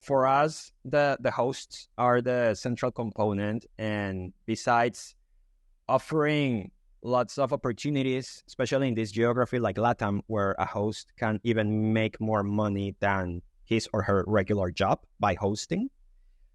for us, the hosts are the central component. And besides offering lots of opportunities, especially in this geography like LATAM, where a host can even make more money than his or her regular job by hosting.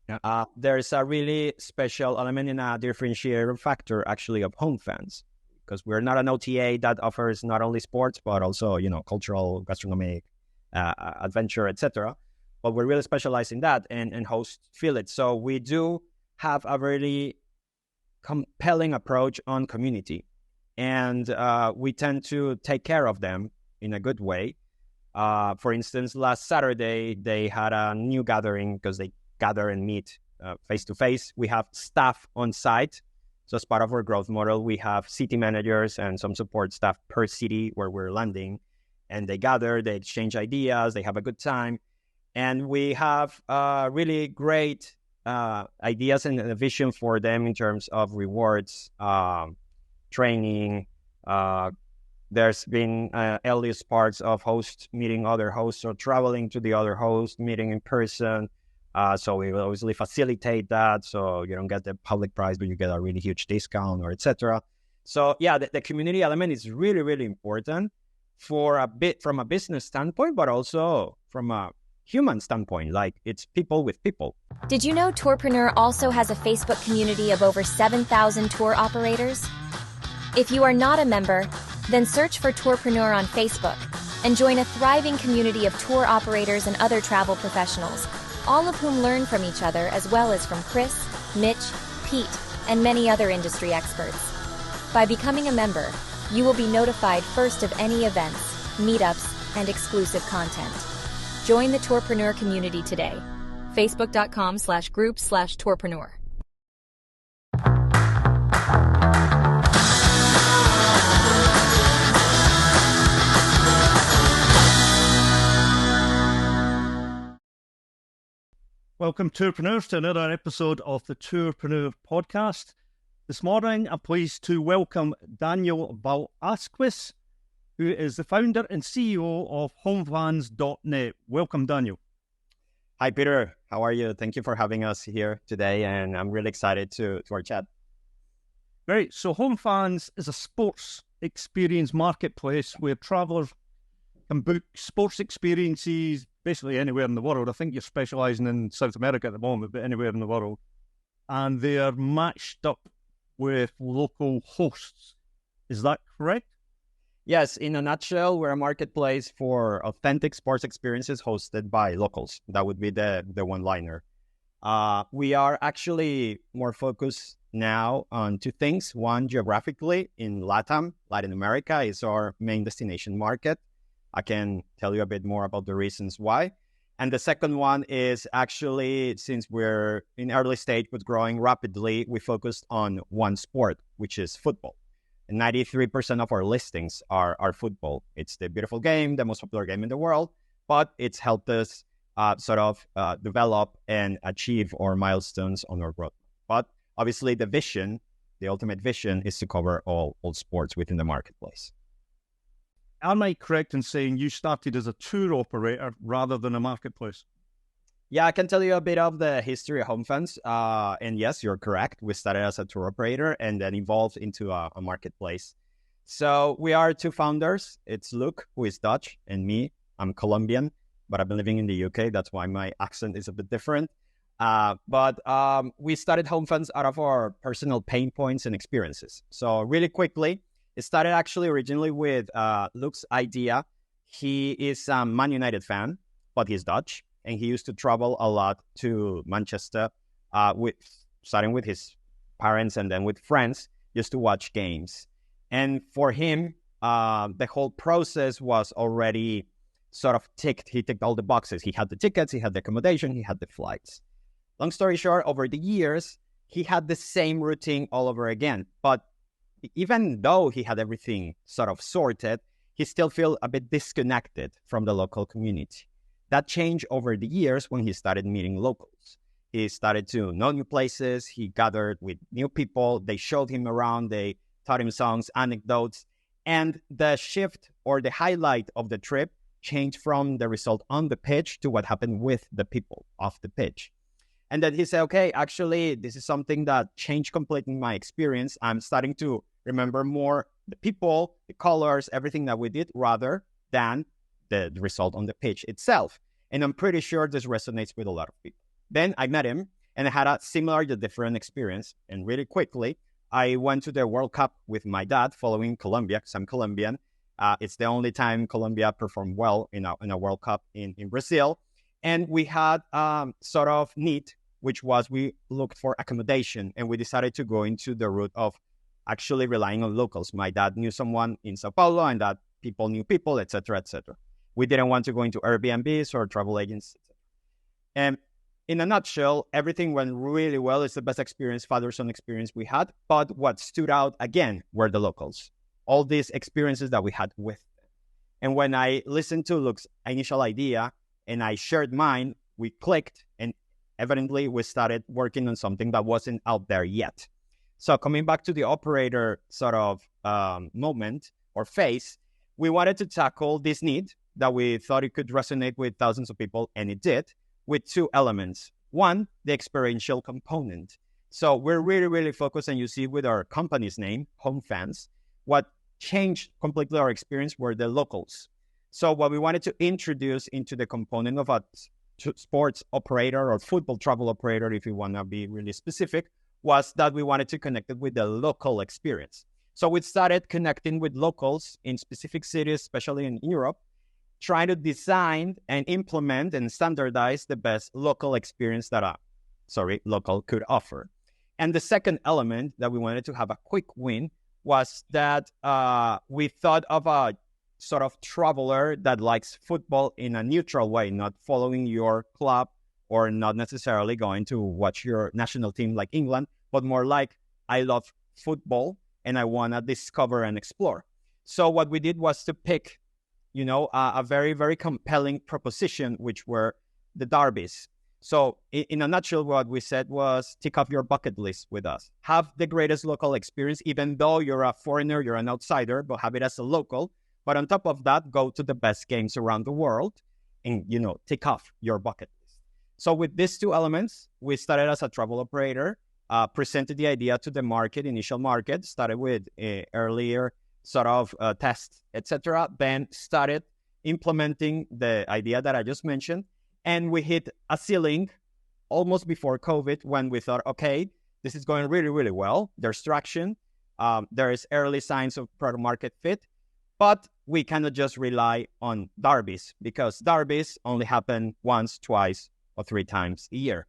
Yeah. There's a really special element and a differentiator factor, actually, of HomeFans, because we're not an OTA that offers not only sports, but also, cultural, gastronomic, adventure, etc. But we're really specialized in that, and hosts feel it. So we do have a really compelling approach on community, and we tend to take care of them in a good way. For instance, last Saturday, they had a new gathering because they gather and meet face-to-face. We have staff on site. So as part of our growth model, we have city managers and some support staff per city where we're landing. And they gather, they exchange ideas, they have a good time. And we have really great ideas and a vision for them in terms of rewards, training. There's been earliest parts of hosts meeting other hosts or traveling to the other host, meeting in person. So we will obviously facilitate that. So you don't get the public price, but you get a really huge discount or etc. So yeah, the community element is really, really important for a bit from a business standpoint, but also from a human standpoint, like it's people with people. Did you know Tourpreneur also has a Facebook community of over 7,000 tour operators? If you are not a member, then search for Tourpreneur on Facebook and join a thriving community of tour operators and other travel professionals, all of whom learn from each other as well as from Chris, Mitch, Pete, and many other industry experts. By becoming a member, you will be notified first of any events, meetups, and exclusive content. Join the Tourpreneur community today. Facebook.com/group/Tourpreneur. Welcome, Tourpreneurs, to another episode of the Tourpreneur podcast. This morning, I'm pleased to welcome Daniel Velásquez, who is the founder and CEO of HomeFans.net. Welcome, Daniel. Hi, Peter. How are you? Thank you for having us here today, and I'm really excited to our chat. Great. So HomeFans is a sports experience marketplace where travelers can book sports experiences basically anywhere in the world. I think you're specialising in South America at the moment, but anywhere in the world. And they are matched up with local hosts. Is that correct? Yes, in a nutshell, we're a marketplace for authentic sports experiences hosted by locals. That would be the one-liner. We are actually more focused now on two things. One, geographically, in LATAM, Latin America is our main destination market. I can tell you a bit more about the reasons why. And the second one is actually, since we're in early stage but growing rapidly, we focused on one sport, which is football. And 93% of our listings are football. It's the beautiful game, the most popular game in the world, but it's helped us develop and achieve our milestones on our growth. But obviously the ultimate vision is to cover all sports within the marketplace. Am I correct in saying you started as a tour operator rather than a marketplace? Yeah, I can tell you a bit of the history of HomeFans. And yes, you're correct. We started as a tour operator and then evolved into a marketplace. So we are two founders. It's Luke, who is Dutch, and me. I'm Colombian, but I've been living in the UK. That's why my accent is a bit different. But we started HomeFans out of our personal pain points and experiences. So really quickly, it started actually originally with Luke's idea. He is a Man United fan, but he's Dutch. And he used to travel a lot to Manchester, starting with his parents and then with friends, just to watch games. And for him, the whole process was already sort of ticked. He ticked all the boxes. He had the tickets, he had the accommodation, he had the flights. Long story short, over the years, he had the same routine all over again. But even though he had everything sort of sorted, he still felt a bit disconnected from the local community. That changed over the years when he started meeting locals. He started to know new places. He gathered with new people. They showed him around. They taught him songs, anecdotes. And the shift or the highlight of the trip change from the result on the pitch to what happened with the people off the pitch. And then he said, okay, actually, this is something that changed completely my experience. I'm starting to remember more the people, the colors, everything that we did, rather than the result on the pitch itself. And I'm pretty sure this resonates with a lot of people. Then I met him, and I had a similar yet different experience. And really quickly, I went to the World Cup with my dad following Colombia, because I'm Colombian. It's the only time Colombia performed well in a World Cup in Brazil. And we had sort of need, which was we looked for accommodation, and we decided to go into the route of actually relying on locals. My dad knew someone in Sao Paulo, and that people knew people, etc., etc. We didn't want to go into Airbnbs or travel agents, etc. And in a nutshell, everything went really well. It's the best experience, father-son experience we had. But what stood out again were the locals. All these experiences that we had with them. And when I listened to Luke's initial idea and I shared mine, we clicked, and evidently we started working on something that wasn't out there yet. So coming back to the operator sort of moment or phase, we wanted to tackle this need that we thought it could resonate with thousands of people, and it did, with two elements. One, the experiential component. So we're really, really focused, and you see with our company's name, HomeFans, what changed completely our experience were the locals. So what we wanted to introduce into the component of a sports operator or football travel operator, if you want to be really specific, was that we wanted to connect it with the local experience. So we started connecting with locals in specific cities, especially in Europe, trying to design and implement and standardize the best local experience that local could offer. And the second element that we wanted to have a quick win was that we thought of a sort of traveler that likes football in a neutral way, not following your club or not necessarily going to watch your national team like England, but more like, I love football and I want to discover and explore. So what we did was to pick, a very, very compelling proposition, which were the derbies. So in a nutshell, what we said was tick off your bucket list with us. Have the greatest local experience, even though you're a foreigner, you're an outsider, but have it as a local. But on top of that, go to the best games around the world and, tick off your bucket list. So with these two elements, we started as a travel operator, presented the idea to the initial market, started with earlier sort of tests, etc. Then started implementing the idea that I just mentioned. And we hit a ceiling almost before COVID when we thought, okay, this is going really, really well. There's traction. There is early signs of product market fit. But we cannot just rely on derbies, because derbies only happen once, twice, or 3 times a year.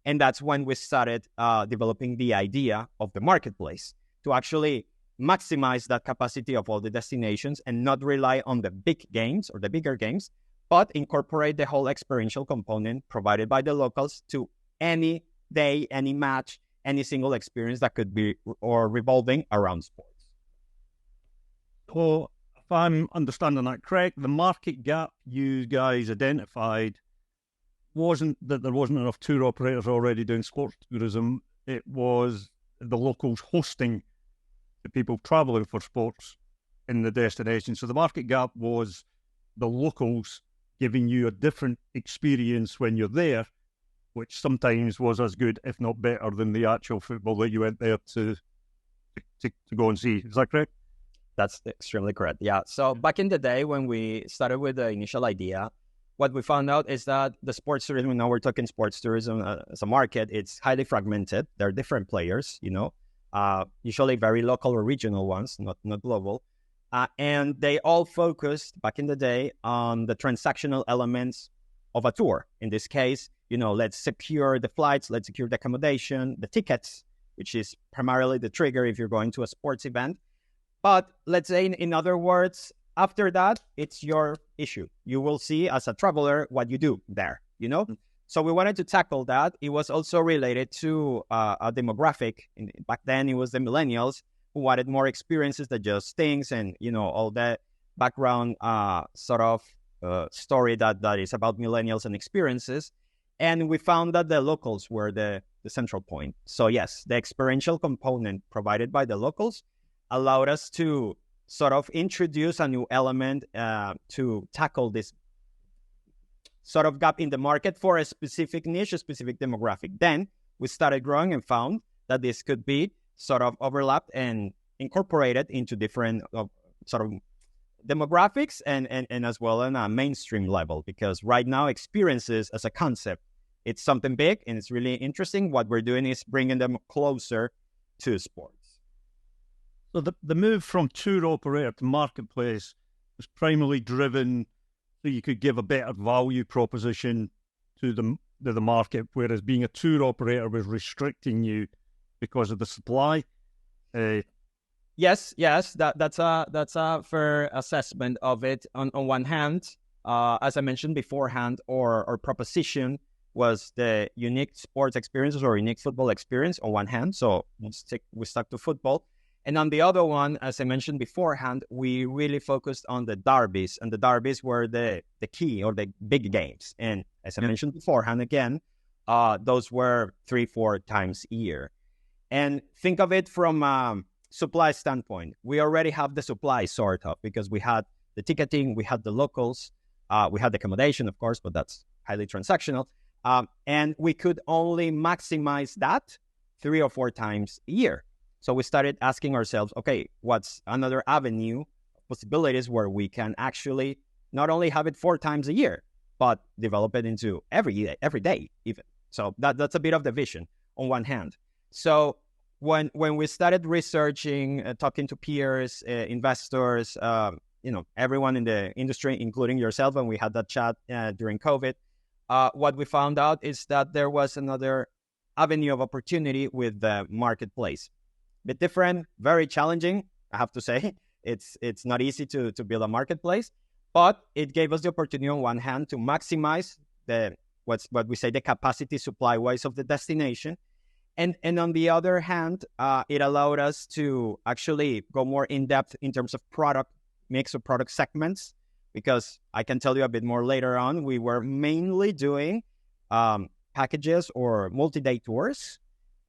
And that's when we started developing the idea of the marketplace to actually maximize that capacity of all the destinations and not rely on the big games or the bigger games, but incorporate the whole experiential component provided by the locals to any day, any match, any single experience that could be or revolving around sports. So if I'm understanding that correct, the market gap you guys identified wasn't that there wasn't enough tour operators already doing sports tourism. It was the locals hosting the people traveling for sports in the destination. So the market gap was the locals giving you a different experience when you're there, which sometimes was as good, if not better, than the actual football that you went there to go and see. Is that correct? That's extremely correct. Yeah. So back in the day when we started with the initial idea, what we found out is that the sports tourism, now we're talking sports tourism as a market, it's highly fragmented. There are different players, usually very local or regional ones, not global. And they all focused back in the day on the transactional elements of a tour. In this case, let's secure the flights, let's secure the accommodation, the tickets, which is primarily the trigger if you're going to a sports event. But let's say, in other words, after that, it's your issue. You will see as a traveler what you do there, Mm-hmm. So we wanted to tackle that. It was also related to a demographic. Back then, it was the millennials who wanted more experiences than just things and, all that background story that is about millennials and experiences. And we found that the locals were the central point. So yes, the experiential component provided by the locals allowed us to sort of introduce a new element to tackle this sort of gap in the market for a specific niche, a specific demographic. Then we started growing and found that this could be sort of overlapped and incorporated into different sort of demographics and as well on a mainstream level, because right now experiences as a concept, it's something big and it's really interesting. What we're doing is bringing them closer to sports. So the move from tour operator to marketplace was primarily driven so you could give a better value proposition to the market, whereas being a tour operator was restricting you because of the supply. Yes, that's a fair assessment of it. On one hand, as I mentioned beforehand, our proposition was the unique sports experiences or unique football experience on one hand. So we stuck to football. And on the other one, as I mentioned beforehand, we really focused on the derbies. And the derbies were the key or the big games. And as I mentioned beforehand, again, those were 3-4 times a year. And think of it from supply standpoint. We already have the supply sort of, because we had the ticketing, we had the locals, we had the accommodation, of course, but that's highly transactional. And we could only maximize that 3 or 4 times a year. So we started asking ourselves, okay, what's another avenue of possibilities where we can actually not only have it 4 times a year, but develop it into every day even. So that's a bit of the vision on one hand. So when we started researching, talking to peers, investors, everyone in the industry, including yourself, and we had that chat during COVID, what we found out is that there was another avenue of opportunity with the marketplace. Bit different, very challenging, I have to say. It's not easy to build a marketplace, but it gave us the opportunity on one hand to maximize what we say the capacity supply-wise of the destination. And on the other hand, it allowed us to actually go more in-depth in terms of product mix or product segments, because I can tell you a bit more later on, we were mainly doing packages or multi-day tours.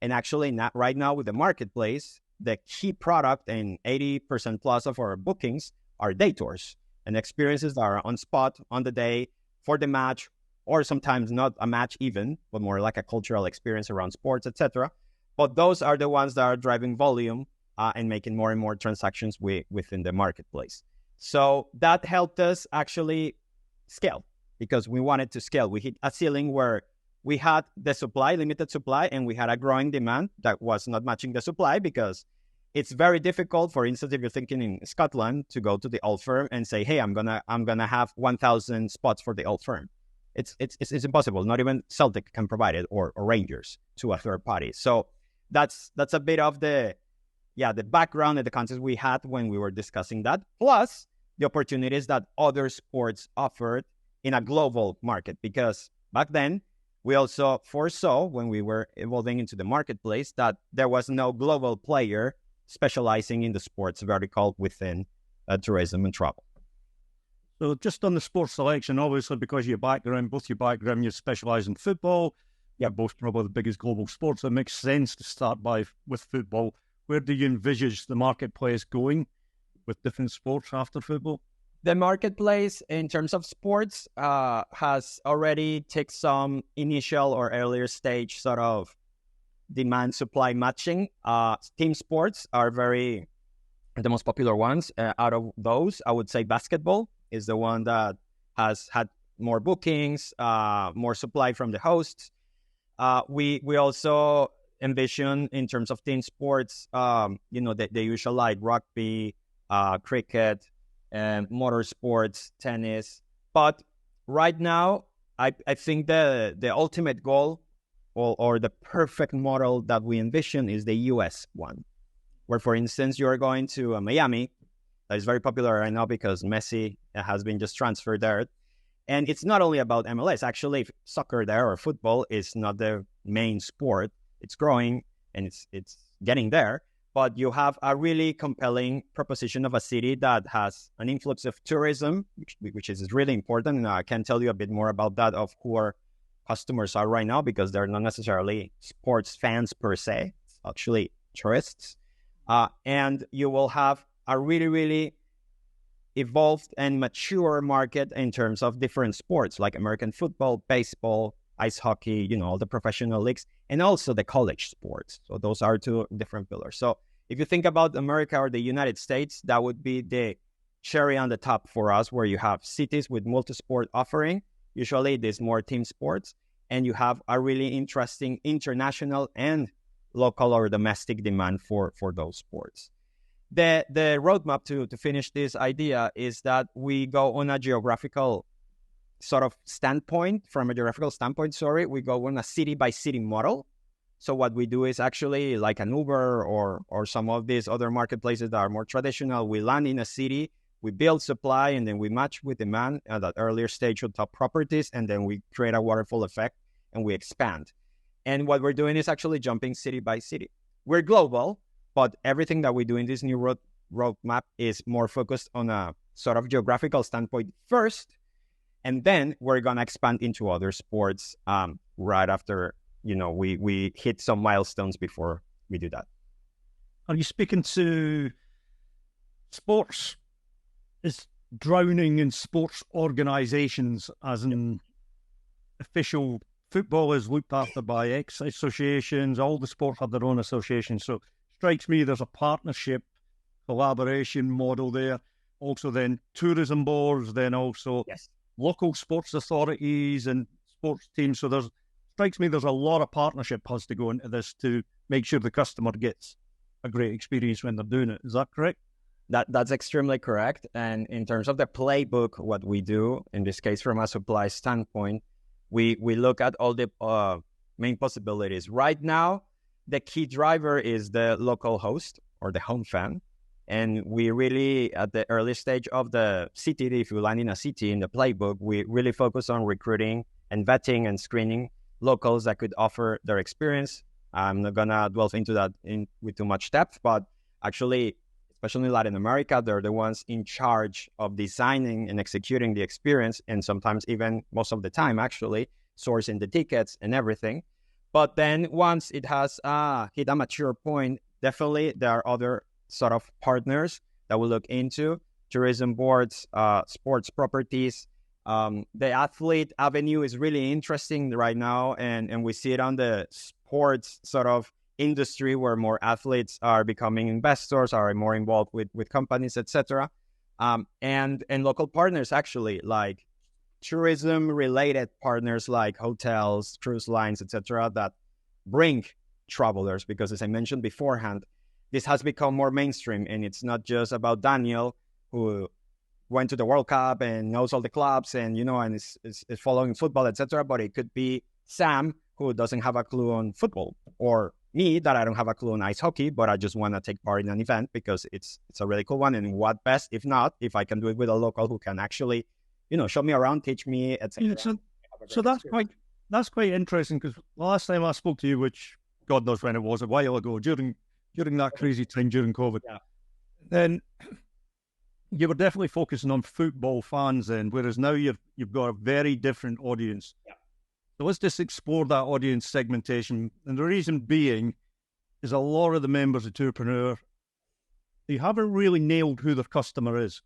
And actually, not right now with the marketplace, the key product and 80% plus of our bookings are day tours and experiences that are on spot, on the day, for the match, or sometimes not a match even, but more like a cultural experience around sports, etc. But those are the ones that are driving volume and making more and more transactions within the marketplace. So that helped us actually scale, because we wanted to scale. We hit a ceiling where we had the supply, limited supply, and we had a growing demand that was not matching the supply, because it's very difficult, for instance, if you're thinking in Scotland, to go to the Old Firm and say, hey, I'm gonna have 1,000 spots for the Old Firm. It's impossible. Not even Celtic can provide it, or Rangers, to a third party. So that's a bit of the background and the context we had when we were discussing that, plus the opportunities that other sports offered in a global market. Because back then, we also foresaw, when we were evolving into the marketplace, that there was no global player specializing in the sports vertical within tourism and travel. So just on the sports selection, obviously, because your background, you specialize in football. Yeah, both probably the biggest global sports. So it makes sense to start with football. Where do you envisage the marketplace going with different sports after football? The marketplace, in terms of sports, has already taken some initial or earlier stage sort of demand-supply matching. Team sports are the most popular ones. Out of those, I would say basketball is the one that has had more bookings, more supply from the hosts. We also envision, in terms of team sports, the usual like rugby, cricket, motorsports, tennis. But right now, I think the ultimate goal or the perfect model that we envision is the US one, where, for instance, you're going to Miami. That is very popular right now because Messi has been just transferred there. And it's not only about MLS. Actually, soccer there or football is not the main sport. It's growing and it's getting there. But you have a really compelling proposition of a city that has an influx of tourism, which is really important. And I can tell you a bit more about that, of who our customers are right now, because they're not necessarily sports fans per se. It's actually tourists. And you will have a really, really evolved and mature market in terms of different sports like American football, baseball, ice hockey, all the professional leagues, and also the college sports. So those are two different pillars. So if you think about America or the United States, that would be the cherry on the top for us, where you have cities with multi-sport offering. Usually there's more team sports, and you have a really interesting international and local or domestic demand for those sports. The roadmap to finish this idea is that we go on a geographical standpoint, we go on a city by city model. So what we do is actually like an Uber or some of these other marketplaces that are more traditional. We land in a city, we build supply, and then we match with demand at that earlier stage of top properties, and then we create a waterfall effect and we expand. And what we're doing is actually jumping city by city. We're global, but everything that we do in this new roadmap is more focused on a sort of geographical standpoint first, and then we're going to expand into other sports right after, we hit some milestones before we do that. Are you speaking to sports is drowning in sports organizations, as in official football is looked after by X associations, all the sports have their own associations. So strikes me there's a partnership, collaboration model there. Also then tourism boards, then also local sports authorities and sports teams. So strikes me there's a lot of partnership has to go into this to make sure the customer gets a great experience when they're doing it. Is that correct? That's extremely correct. And in terms of the playbook, what we do, in this case from a supply standpoint, we look at all the main possibilities. Right now, the key driver is the local host or the home fan. And we really, at the early stage of the city, if you land in a city in the playbook, we really focus on recruiting and vetting and screening locals that could offer their experience. I'm not going to delve into that with too much depth, but actually, especially in Latin America, they're the ones in charge of designing and executing the experience, and sometimes even most of the time, actually, sourcing the tickets and everything. But then once it has hit a mature point, definitely there are other sort of partners that we look into, tourism boards, sports properties. The athlete avenue is really interesting right now, and we see it on the sports sort of industry where more athletes are becoming investors, are more involved with companies, etc. And local partners, actually, like tourism related partners like hotels, cruise lines, etc., that bring travelers, because as I mentioned beforehand, this has become more mainstream, and it's not just about Daniel, who went to the World Cup and knows all the clubs and and is following football, etc. But it could be Sam, who doesn't have a clue on football, or me, that I don't have a clue on ice hockey, but I just want to take part in an event because it's a really cool one. And what best, if I can do it with a local who can actually, show me around, teach me, etc. So that's quite interesting, because the last time I spoke to you, which God knows when it was, a while ago, during that crazy time during COVID, then you were definitely focusing on football fans then, whereas now you've got a very different audience. Yeah. So let's just explore that audience segmentation. And the reason being is a lot of the members of Tourpreneur, they haven't really nailed who their customer is.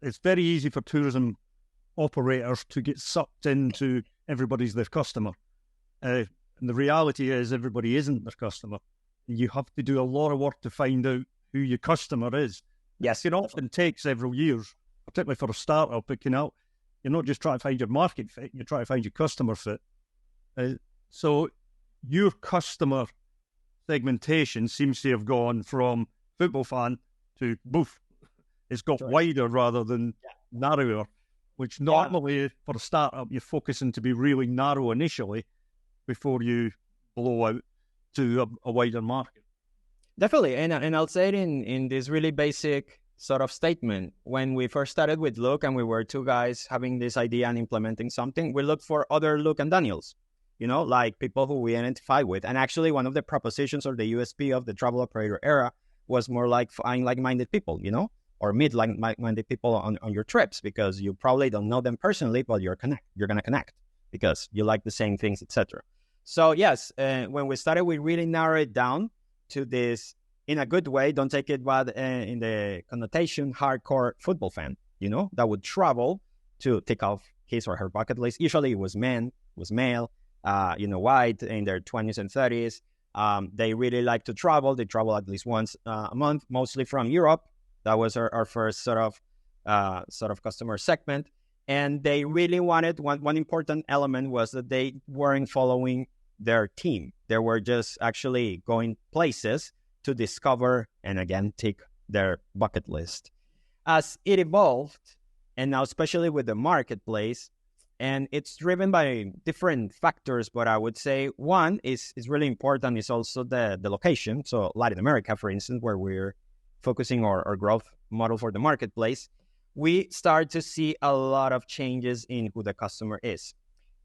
It's very easy for tourism operators to get sucked into everybody's their customer. And the reality is everybody isn't their customer. You have to do a lot of work to find out who your customer is. Yes, it often takes several years, particularly for a startup. You're not just trying to find your market fit, you're trying to find your customer fit. So your customer segmentation seems to have gone from football fan to boof. It's got wider rather than narrower, which normally for a startup, you're focusing to be really narrow initially before you blow out to a wider market. Definitely. And I'll say it in this really basic sort of statement. When we first started with Look and we were two guys having this idea and implementing something, we looked for other Look and Daniels, like people who we identify with. And actually one of the propositions or the USP of the travel operator era was more like find like-minded people, or meet like-minded people on your trips, because you probably don't know them personally, but you're going to connect because you like the same things, etc. So yes, when we started, we really narrowed it down to this in a good way. Don't take it bad in the connotation, hardcore football fan, that would travel to tick off his or her bucket list. Usually it was male, white in their 20s and 30s. They really like to travel. They travel at least once a month, mostly from Europe. That was our first sort of customer segment. And they really wanted, one important element was that they weren't following their team. They were just actually going places to discover and again tick their bucket list. As it evolved, and now especially with the marketplace, and it's driven by different factors, but I would say one is really important is also the location. So Latin America, for instance, where we're focusing our growth model for the marketplace, we start to see a lot of changes in who the customer is.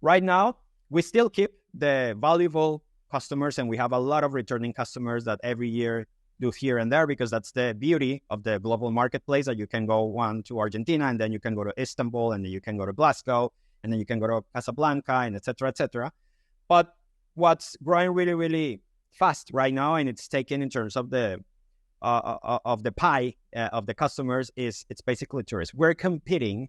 Right now, we still keep the valuable customers, and we have a lot of returning customers that every year do here and there, because that's the beauty of the global marketplace, that you can go to Argentina, and then you can go to Istanbul, and then you can go to Glasgow, and then you can go to Casablanca, and et cetera, et cetera. But what's growing really, really fast right now, and it's taken in terms of the pie of the customers, it's basically tourists. We're competing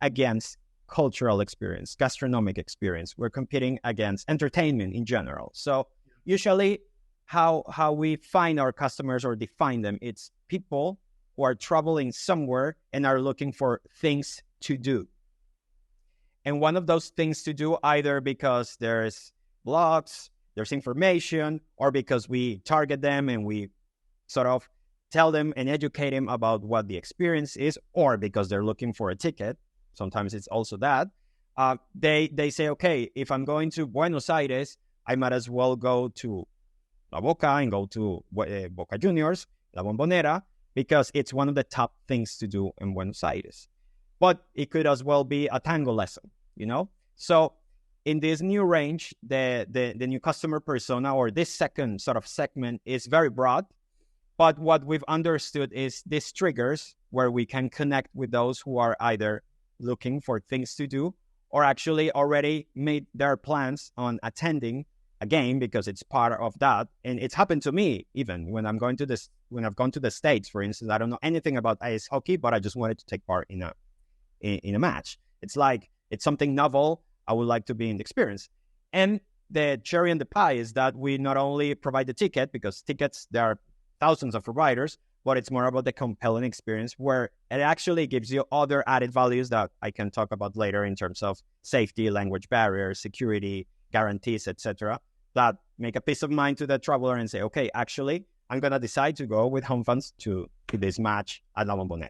against cultural experience, gastronomic experience. We're competing against entertainment in general. So usually how we find our customers or define them, it's people who are traveling somewhere and are looking for things to do. And one of those things to do, either because there's blogs, there's information, or because we target them and we sort of tell them and educate them about what the experience is, or because they're looking for a ticket. Sometimes it's also that. They say, okay, if I'm going to Buenos Aires, I might as well go to La Boca and go to Boca Juniors, La Bombonera, because it's one of the top things to do in Buenos Aires. But it could as well be a tango lesson, So in this new range, the new customer persona, or this second sort of segment, is very broad. But what we've understood is these triggers where we can connect with those who are either looking for things to do or actually already made their plans on attending a game, because it's part of that. And it's happened to me even when I've gone to the States, for instance. I don't know anything about ice hockey, but I just wanted to take part in a match. It's like, it's something novel. I would like to be in the experience. And the cherry on the pie is that we not only provide the ticket, because tickets, there are thousands of providers, but it's more about the compelling experience, where it actually gives you other added values that I can talk about later in terms of safety, language barriers, security, guarantees, etc., that make a peace of mind to the traveler and say, okay, actually, I'm going to decide to go with HomeFans to this match at La Bombonera.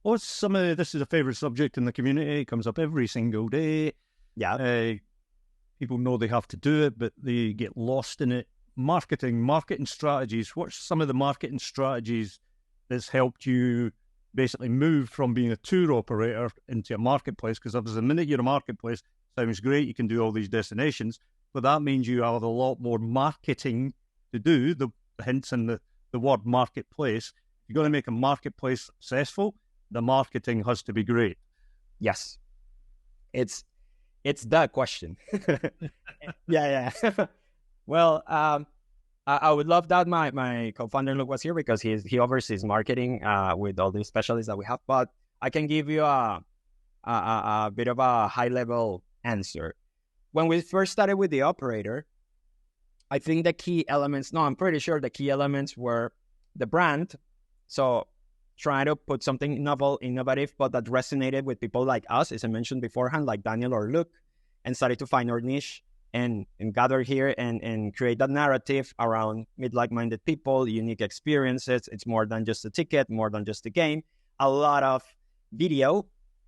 This is a favorite subject in the community. It comes up every single day. Yeah. People know they have to do it, but they get lost in it. Marketing strategies. What's some of the marketing strategies that's helped you basically move from being a tour operator into a marketplace? Because the minute you're a marketplace, sounds great, you can do all these destinations, but that means you have a lot more marketing to do, the hints in the word marketplace. You're going to make a marketplace successful, the marketing has to be great. Yes. It's the question. Yeah. Well, I would love that my co-founder Luke was here, because he oversees marketing with all the specialists that we have. But I can give you a bit of a high-level answer. When we first started with the operator, I think the key elements, I'm pretty sure the key elements were the brand. So trying to put something novel, innovative, but that resonated with people like us, as I mentioned beforehand, like Daniel or Luke, and started to find our niche and gather here and create that narrative around like-minded people, unique experiences. It's more than just a ticket, more than just a game. A lot of video.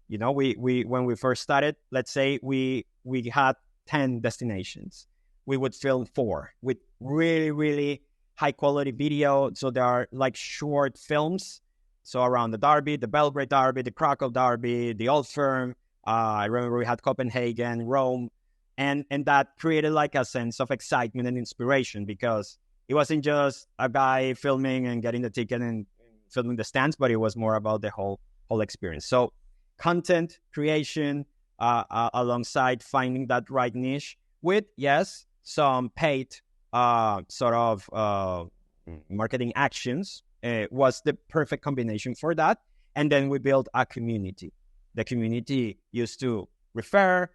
We when we first started, let's say we had 10 destinations. We would film 4 with really, really high-quality video. So there are like short films. So around the Derby, the Belgrade Derby, the Krakow Derby, the Old Firm. I remember we had Copenhagen, Rome. And that created like a sense of excitement and inspiration, because it wasn't just a guy filming and getting the ticket and filming the stands, but it was more about the whole experience. So content creation alongside finding that right niche with, yes, some paid sort of marketing actions was the perfect combination for that. And then we built a community. The community used to refer,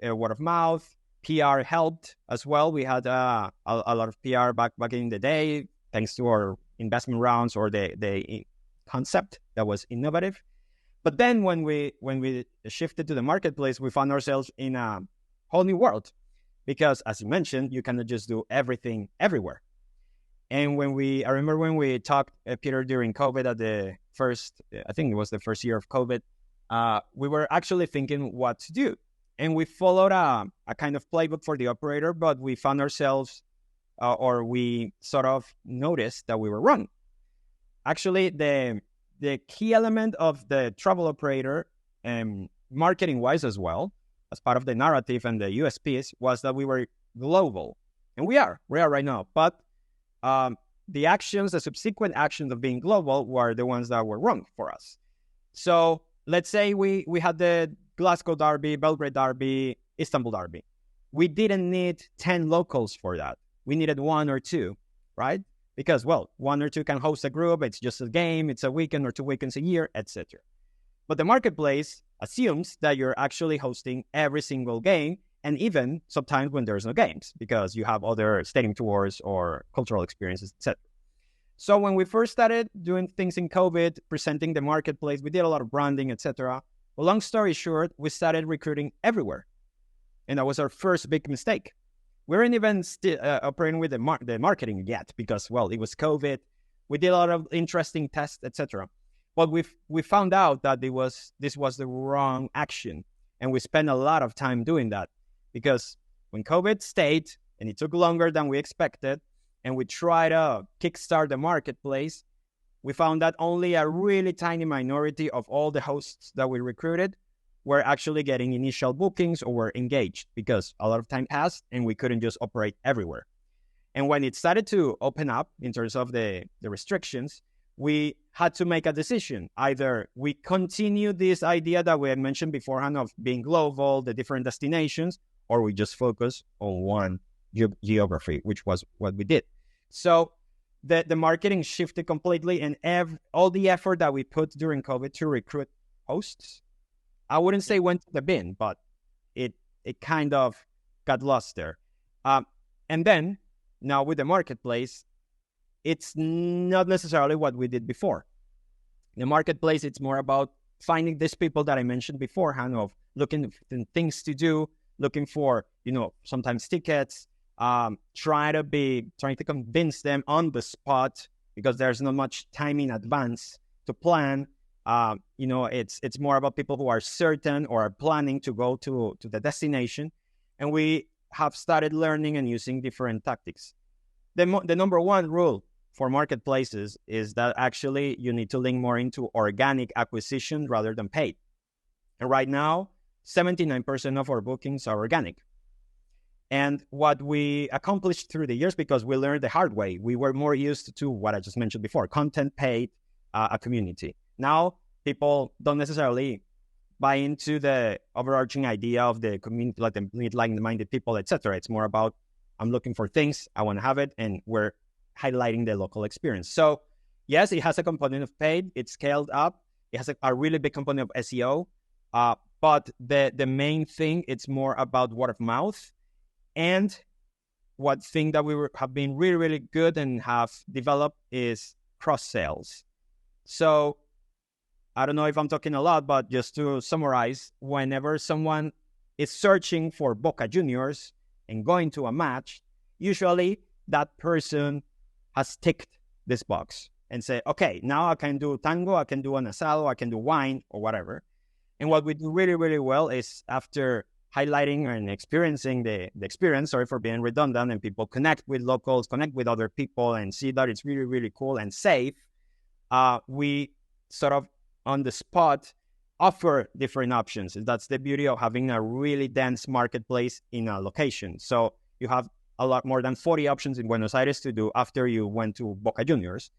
word of mouth, PR helped as well. We had a lot of PR back in the day, thanks to our investment rounds or the concept that was innovative. But then when we shifted to the marketplace, we found ourselves in a whole new world, because as you mentioned, you cannot just do everything everywhere. And I remember when we talked, Peter, during COVID at the first, I think it was the first year of COVID, we were actually thinking what to do. And we followed a kind of playbook for the operator, but we found ourselves, or we sort of noticed that we were wrong. Actually, the key element of the travel operator, marketing-wise as well, as part of the narrative and the USPs, was that we were global. And we are right now. But the subsequent actions of being global were the ones that were wrong for us. So let's say we had the Glasgow Derby, Belgrade Derby, Istanbul Derby. We didn't need 10 locals for that. We needed 1 or 2, right? Because, well, 1 or 2 can host a group. It's just a game. It's a weekend or 2 weekends a year, etc. But the marketplace assumes that you're actually hosting every single game, and even sometimes when there's no games, because you have other stadium tours or cultural experiences, etc. So when we first started doing things in COVID, presenting the marketplace, we did a lot of branding, etc. Well, long story short, we started recruiting everywhere. And that was our first big mistake. We weren't even still operating with the marketing yet, because, well, it was COVID. We did a lot of interesting tests, etc. But we found out that this was the wrong action. And we spent a lot of time doing that, because when COVID stayed and it took longer than we expected, and we tried to kickstart the marketplace, we found that only a really tiny minority of all the hosts that we recruited were actually getting initial bookings or were engaged, because a lot of time passed and we couldn't just operate everywhere. And when it started to open up in terms of the restrictions, we had to make a decision. Either we continue this idea that we had mentioned beforehand of being global, the different destinations, or we just focus on one geography, which was what we did. So the marketing shifted completely, and all the effort that we put during COVID to recruit hosts, I wouldn't say went to the bin, but it kind of got lost there. And then now with the marketplace, it's not necessarily what we did before. The marketplace, it's more about finding these people that I mentioned beforehand, of looking for things to do, looking for, sometimes tickets, trying to convince them on the spot, because there's not much time in advance to plan. It's more about people who are certain or are planning to go to the destination. And we have started learning and using different tactics. The number one rule for marketplaces is that actually you need to link more into organic acquisition rather than paid. And right now, 79% of our bookings are organic. And what we accomplished through the years, because we learned the hard way, we were more used to what I just mentioned before, content paid, a community. Now, people don't necessarily buy into the overarching idea of the community, like the like-minded people, etc. It's more about, I'm looking for things, I want to have it, and we're highlighting the local experience. So, yes, it has a component of paid. It's scaled up. It has a really big component of SEO. But the main thing, it's more about word of mouth. And one thing that have been really, really good and have developed is cross-sales. So I don't know if I'm talking a lot, but just to summarize, whenever someone is searching for Boca Juniors and going to a match, usually that person has ticked this box and say, okay, now I can do tango, I can do an asado, I can do wine or whatever. And what we do really, really well is, after highlighting and experiencing the experience, sorry for being redundant, and people connect with locals, connect with other people, and see that it's really, really cool and safe, we sort of on the spot offer different options. And that's the beauty of having a really dense marketplace in a location. So you have a lot more than 40 options in Buenos Aires to do after you went to Boca Juniors.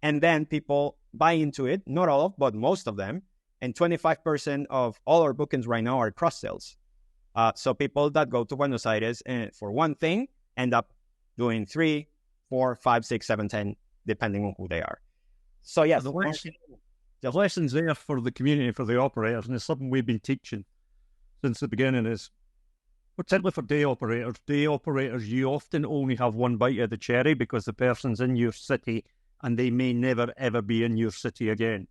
And then people buy into it, not all, but most of them. And 25% of all our bookings right now are cross-sales. So people that go to Buenos Aires for one thing end up doing 3, 4, 5, 6, 7, 10 depending on who they are. So yes, the lessons there for the community, for the operators, and it's something we've been teaching since the beginning, is particularly for day operators, you often only have one bite of the cherry because the person's in your city and they may never, ever be in your city again.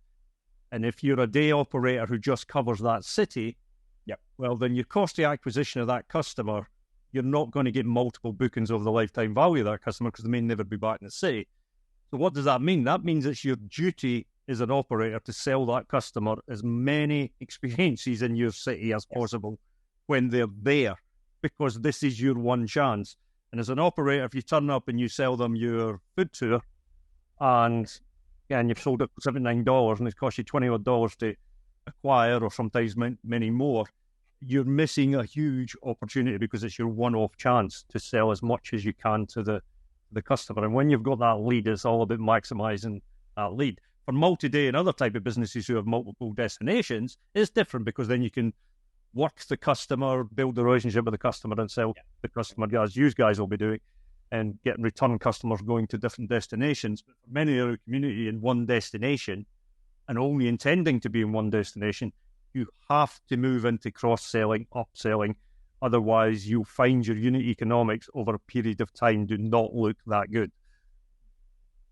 And if you're a day operator who just covers that city, well, then your cost of acquisition of that customer, you're not going to get multiple bookings over the lifetime value of that customer because they may never be back in the city. So what does that mean? That means it's your duty as an operator to sell that customer as many experiences in your city as possible when they're there, because this is your one chance. And as an operator, if you turn up and you sell them your food tour and you've sold it for $79 and it's cost you $20 to acquire, or sometimes many more, you're missing a huge opportunity because it's your one-off chance to sell as much as you can to the customer. And when you've got that lead, it's all about maximizing that lead. For multi-day and other type of businesses who have multiple destinations, it's different because then you can work the customer, build the relationship with the customer and sell the customer, as you guys will be doing, and getting return customers going to different destinations. But for many of the community in one destination and only intending to be in one destination, you have to move into cross-selling, upselling. Otherwise, you'll find your unit economics over a period of time do not look that good.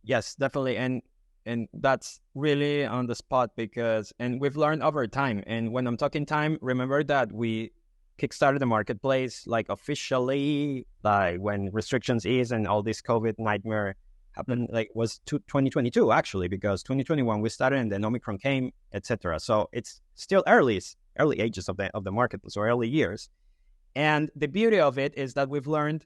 Yes, definitely. And that's really on the spot and we've learned over time. And when I'm talking time, remember that we kickstarted the marketplace like officially, like when restrictions eased and all this COVID nightmare happened, like was 2022 actually, because 2021 we started and then Omicron came, etc. So it's still early ages of the marketplace, or early years. And the beauty of it is that we've learned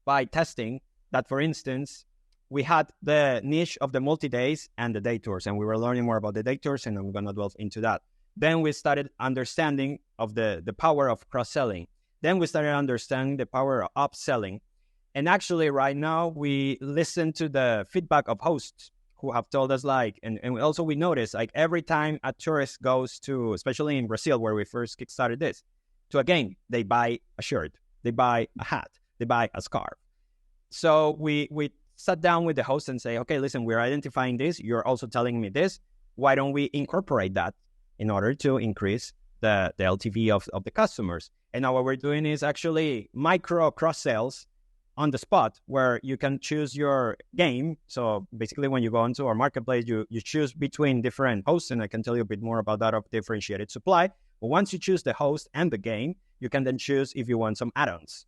by testing that, for instance, we had the niche of the multi-days and the day tours, and we were learning more about the day tours, and I'm going to delve into that. Then we started understanding of the power of cross-selling. Then we started understanding the power of upselling. And actually right now we listen to the feedback of hosts who have told us and also we notice every time a tourist goes to, especially in Brazil where we first kickstarted this, to a game, they buy a shirt, they buy a hat, they buy a scarf. So we sat down with the host and say, okay, listen, we're identifying this. You're also telling me this. Why don't we incorporate that in order to increase the LTV of the customers? And now what we're doing is actually micro cross sales on the spot where you can choose your game. So basically when you go into our marketplace, you choose between different hosts, and I can tell you a bit more about that of differentiated supply. But once you choose the host and the game, you can then choose if you want some add-ons.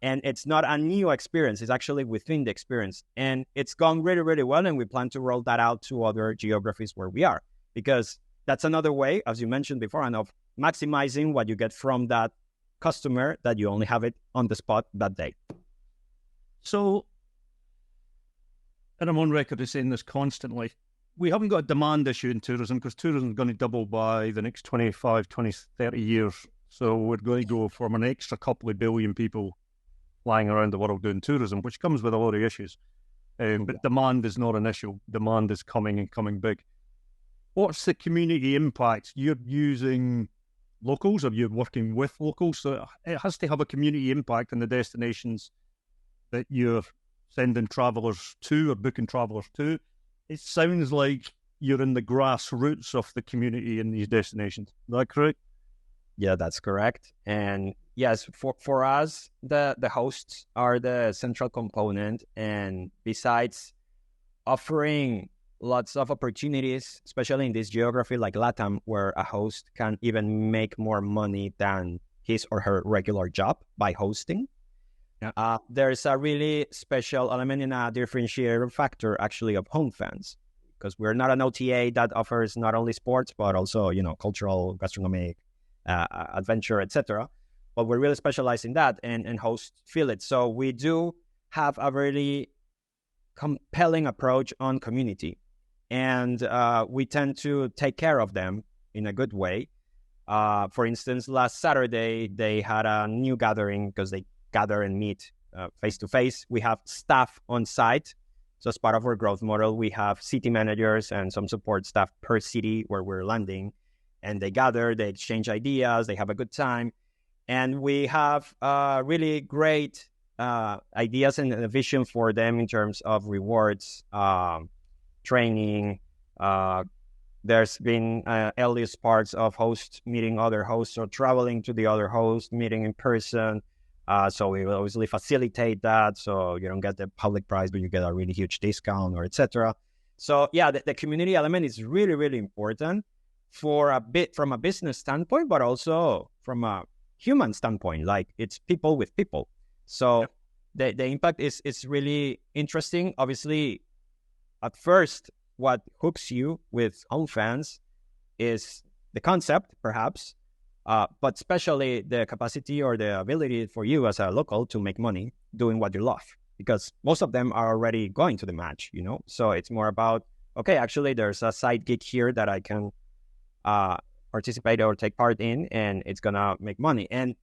And it's not a new experience. It's actually within the experience. And it's gone really, really well. And we plan to roll that out to other geographies where we are. Because that's another way, as you mentioned before, and of maximizing what you get from that customer, that you only have it on the spot that day. So, and I'm on record as saying this constantly, we haven't got a demand issue in tourism because tourism is going to double by the next 25, 20, 30 years. So we're going to go from an extra couple of billion people flying around the world doing tourism, which comes with a lot of issues. But demand is not an issue. Demand is coming and coming big. What's the community impact? You're using locals, or you're working with locals? So it has to have a community impact on the destinations that you're sending travellers to or booking travellers to. It sounds like you're in the grassroots of the community in these destinations. Is that correct? Yeah, that's correct. And yes, for us, the hosts are the central component. And besides offering lots of opportunities, especially in this geography like LATAM, where a host can even make more money than his or her regular job by hosting, there's a really special element in a differentiator factor actually of HomeFans, because we're not an OTA that offers not only sports but also cultural, gastronomic, adventure, etc. But we're really specialized in that, and hosts feel it. So we do have a really compelling approach on community, and we tend to take care of them in a good way. For instance, last Saturday they had a new gathering because they gather and meet face to face. We have staff on site. So as part of our growth model, we have city managers and some support staff per city where we're landing. And they gather, they exchange ideas, they have a good time. And we have a really great ideas and a vision for them in terms of rewards, training. There's been earliest parts of hosts meeting other hosts or traveling to the other host, meeting in person. So we will obviously facilitate that. So you don't get the public price, but you get a really huge discount or etc. So yeah, the community element is really, really important from a business standpoint, but also from a human standpoint. Like it's people with people. So the impact is really interesting. Obviously, at first, what hooks you with HomeFans is the concept, perhaps, but especially the capacity or the ability for you as a local to make money doing what you love, because most of them are already going to the match, So it's more about, okay, actually there's a side gig here that I can participate or take part in, and it's going to make money. And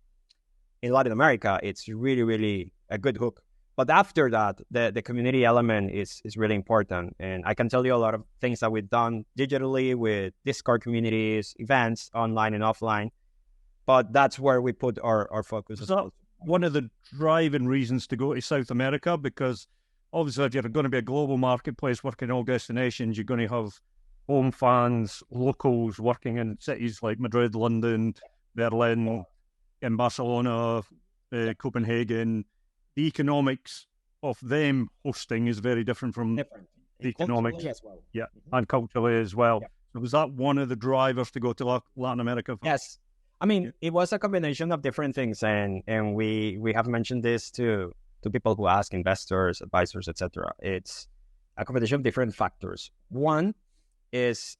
in Latin America, it's really, really a good hook. But after that, the community element is really important. And I can tell you a lot of things that we've done digitally with Discord communities, events, online and offline. But that's where we put our focus. Is that one of the driving reasons to go to South America? Because obviously, if you're going to be a global marketplace working in all destinations, you're going to have HomeFans, locals working in cities like Madrid, London, Berlin, in Barcelona, Copenhagen. The economics of them hosting is very different from the economics, as well. And culturally as well. Yeah. So was that one of the drivers to go to Latin America? Yes. I mean, it was a combination of different things, and we have mentioned this to people who ask, investors, advisors, etc. It's a combination of different factors. One is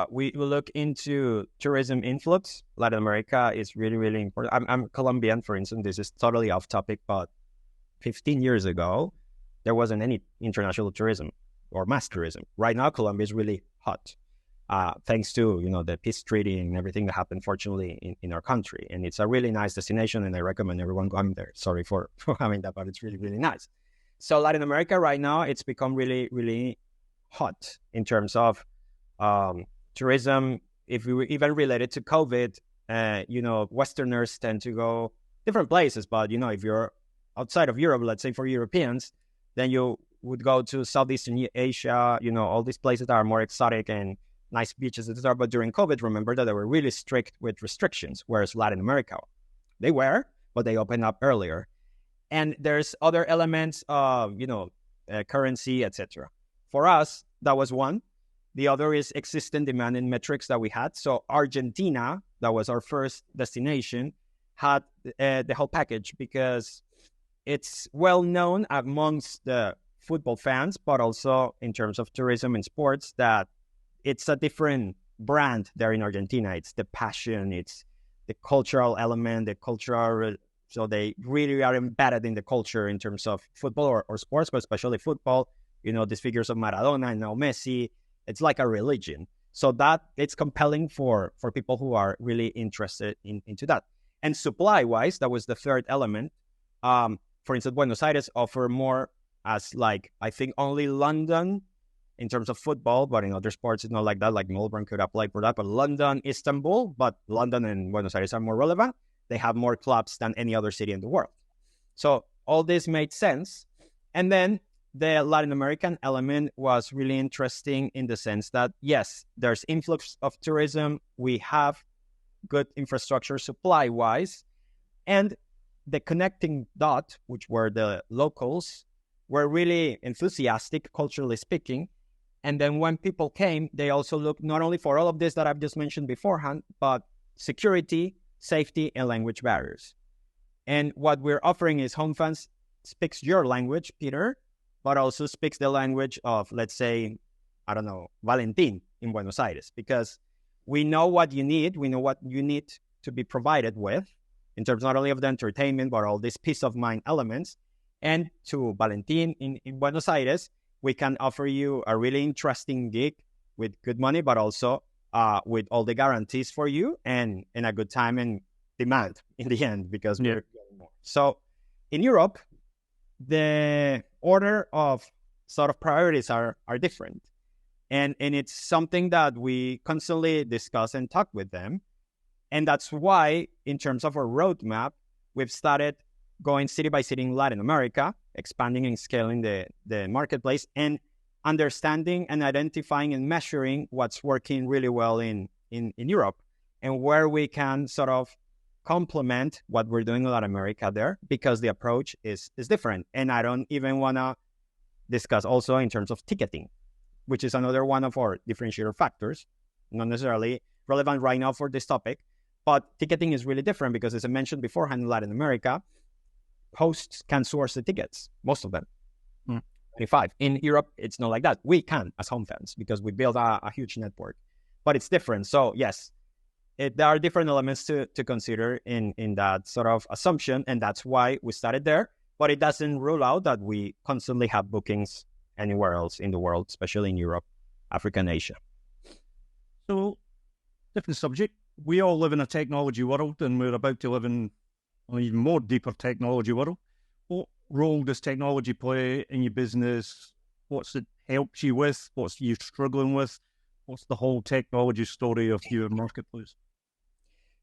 we look into tourism influx. Latin America is really, really important. I'm Colombian, for instance. This is totally off topic, but 15 years ago, there wasn't any international tourism or mass tourism. Right now, Colombia is really hot, thanks to the peace treaty and everything that happened, fortunately, in our country. And it's a really nice destination, and I recommend everyone going there. Sorry for having that, but it's really, really nice. So Latin America right now, it's become really, really hot in terms of tourism. If we even related to COVID, Westerners tend to go different places, but if you're outside of Europe, let's say for Europeans, then you would go to Southeastern Asia, all these places that are more exotic and nice beaches, etc. But during COVID, remember that they were really strict with restrictions, whereas Latin America, they were, but they opened up earlier. And there's other elements of, currency, etc. For us, that was one. The other is existing demand and metrics that we had. So Argentina, that was our first destination, had the whole package because it's well known amongst the football fans, but also in terms of tourism and sports, that it's a different brand there in Argentina. It's the passion, it's the cultural element, so they really are embedded in the culture in terms of football or sports, but especially football. These figures of Maradona and now Messi, it's like a religion. So that it's compelling for people who are really interested into that. And supply-wise, that was the third element. For instance, Buenos Aires offer more as I think only London in terms of football, but in other sports, it's not like that. Like Melbourne could apply for that, but London, Istanbul, but London and Buenos Aires are more relevant. They have more clubs than any other city in the world. So all this made sense. And then the Latin American element was really interesting in the sense that, yes, there's influx of tourism. We have good infrastructure supply-wise, and the connecting dot, which were the locals, were really enthusiastic, culturally speaking. And then when people came, they also looked not only for all of this that I've just mentioned beforehand, but security, safety, and language barriers. And what we're offering is HomeFans speaks your language, Peter, but also speaks the language of, let's say, I don't know, Valentin in Buenos Aires, because we know what you need. We know what you need to be provided with in terms not only of the entertainment, but all these peace of mind elements. And to Valentin in Buenos Aires, we can offer you a really interesting gig with good money, but also with all the guarantees for you and a good time and demand in the end, because we're getting more. So in Europe, the order of sort of priorities are different. And it's something that we constantly discuss and talk with them. And that's why, in terms of our roadmap, we've started going city by city in Latin America, expanding and scaling the marketplace, and understanding and identifying and measuring what's working really well in Europe, and where we can sort of complement what we're doing in Latin America there, because the approach is different. And I don't even want to discuss also in terms of ticketing, which is another one of our differentiator factors, not necessarily relevant right now for this topic, but ticketing is really different because, as I mentioned beforehand, in Latin America, hosts can source the tickets, most of them. 25. In Europe, it's not like that. We can as HomeFans because we build a huge network, but it's different. So yes, there are different elements to consider in that sort of assumption, and that's why we started there. But it doesn't rule out that we constantly have bookings anywhere else in the world, especially in Europe, Africa, and Asia. So, different subject. We all live in a technology world, and we're about to live in an even more deeper technology world. What role does technology play in your business? What's it helps you with? What's you struggling with? What's the whole technology story of your marketplace?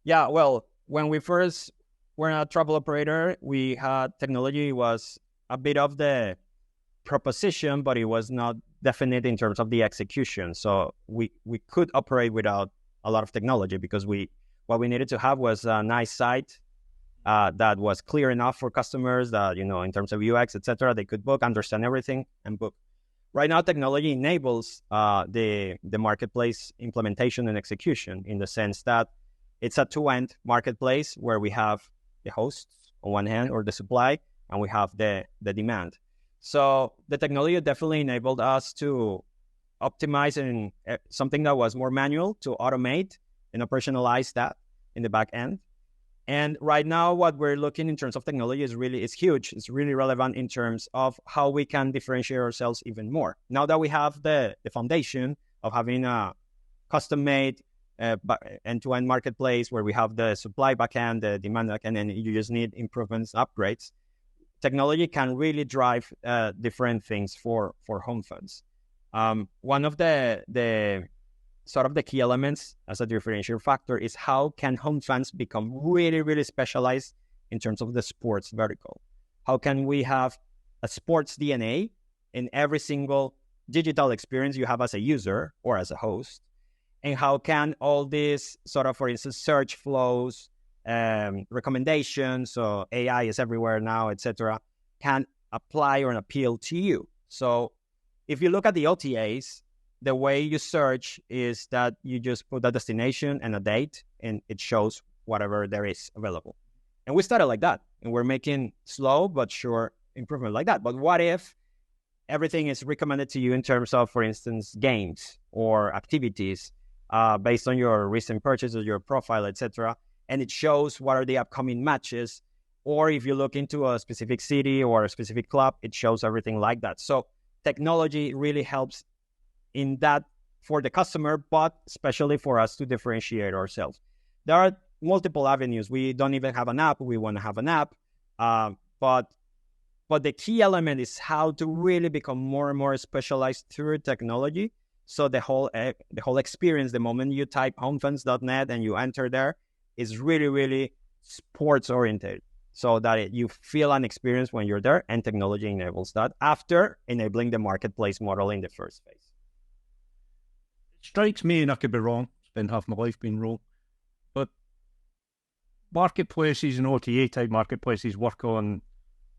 Yeah, well, when we first were a travel operator, we had technology was a bit of the proposition, but it was not definite in terms of the execution. So we could operate without a lot of technology because what we needed to have was a nice site that was clear enough for customers that, in terms of UX, etc., they could book, understand everything, and book. Right now, technology enables the marketplace implementation and execution in the sense that it's a two-end marketplace where we have the hosts on one hand or the supply, and we have the demand. So the technology definitely enabled us to optimize and something that was more manual to automate and operationalize that in the back end. And right now, what we're looking in terms of technology is huge. It's really relevant in terms of how we can differentiate ourselves even more. Now that we have the foundation of having a custom-made end-to-end marketplace where we have the supply backend, the demand backend, and you just need improvements, upgrades, technology can really drive different things for HomeFans. One of the sort of the key elements as a differentiator factor is how can HomeFans become really, really specialized in terms of the sports vertical? How can we have a sports DNA in every single digital experience you have as a user or as a host? And how can all these sort of, for instance, search flows, recommendations, so AI is everywhere now, etc., can apply or appeal to you? So if you look at the OTAs, the way you search is that you just put a destination and a date, and it shows whatever there is available. And we started like that, and we're making slow but sure improvement like that. But what if everything is recommended to you in terms of, for instance, games or activities based on your recent purchases, your profile, etc., and it shows what are the upcoming matches? Or if you look into a specific city or a specific club, it shows everything like that. So technology really helps in that for the customer, but especially for us to differentiate ourselves. There are multiple avenues. We don't even have an app. We want to have an app. But the key element is how to really become more and more specialized through technology. So the whole experience, the moment you type homefans.net and you enter there, is really, really sports oriented. So that you feel an experience when you're there, and technology enables that after enabling the marketplace model in the first phase. It strikes me, and I could be wrong, spend half my life being wrong, but marketplaces and OTA type marketplaces work on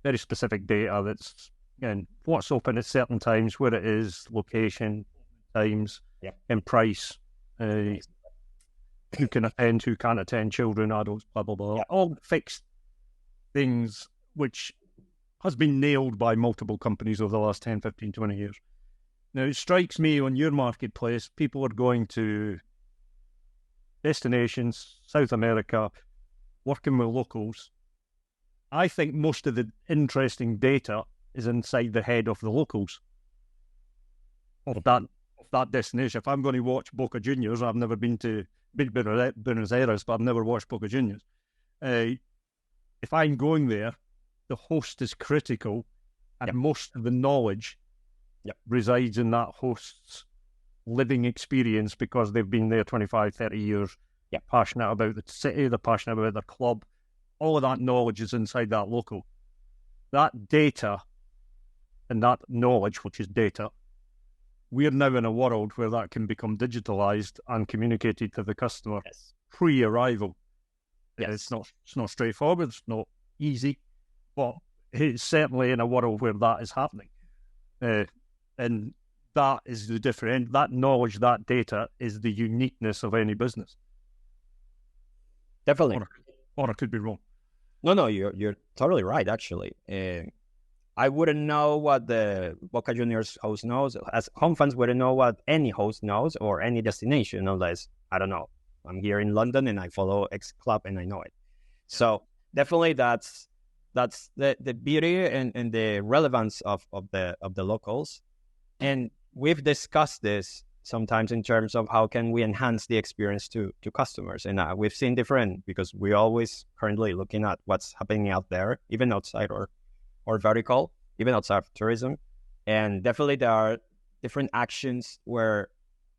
very specific data that's, again, what's open at certain times, where it is, location, times, and price. Who can attend, who can't attend, children, adults, blah, blah, blah. All fixed things, which has been nailed by multiple companies over the last 10, 15, 20 years. Now, it strikes me on your marketplace, people are going to destinations, South America, working with locals. I think most of the interesting data is inside the head of the locals of that destination. If I'm going to watch Boca Juniors, I've never been to Buenos Aires, but I've never watched Boca Juniors. If I'm going there, the host is critical, and most of the knowledge resides in that host's living experience because they've been there 25, 30 years, passionate about the city, they're passionate about their club. All of that knowledge is inside that local. that data and that knowledge, which is data, we're now in a world where that can become digitalized and communicated to the customer pre-arrival. It's not straightforward, it's not easy, but it's certainly in a world where that is happening. And that is the different. That knowledge, that data is the uniqueness of any business. Definitely. Or I could be wrong. No, you're totally right, actually. I wouldn't know what the Boca Juniors host knows. As HomeFans wouldn't know what any host knows or any destination unless, I don't know, I'm here in London and I follow X club and I know it. So definitely that's the beauty and the relevance of the locals. And we've discussed this sometimes in terms of how can we enhance the experience to customers. And we've seen different, because we're always currently looking at what's happening out there, even outside or vertical, even outside of tourism. And definitely there are different actions where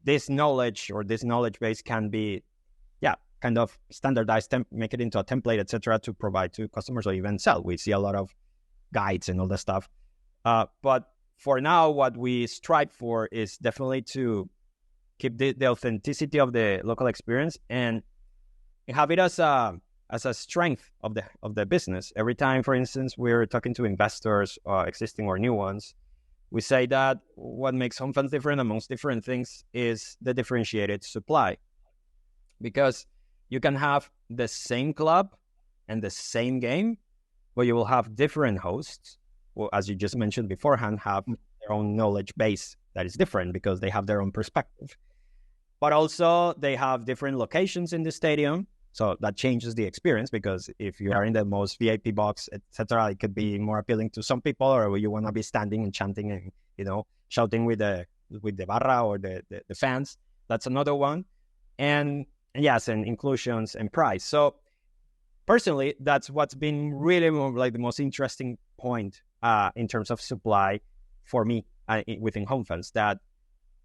this knowledge or this knowledge base can be, kind of standardized, make it into a template, etc., to provide to customers or even sell. We see a lot of guides and all that stuff. But for now, what we strive for is definitely to keep the authenticity of the local experience and have it as a strength of the business. Every time, for instance, we're talking to investors, existing or new ones, we say that what makes HomeFans different amongst different things is the differentiated supply. Because you can have the same club and the same game, but you will have different hosts who, as you just mentioned beforehand, have their own knowledge base that is different because they have their own perspective. But also they have different locations in the stadium. So that changes the experience, because if you are in the most VIP box, etc., it could be more appealing to some people, or you want to be standing and chanting and, shouting with the barra or the fans. That's another one. And yes, and inclusions and price. So personally, that's what's been really like the most interesting point in terms of supply for me within HomeFans, that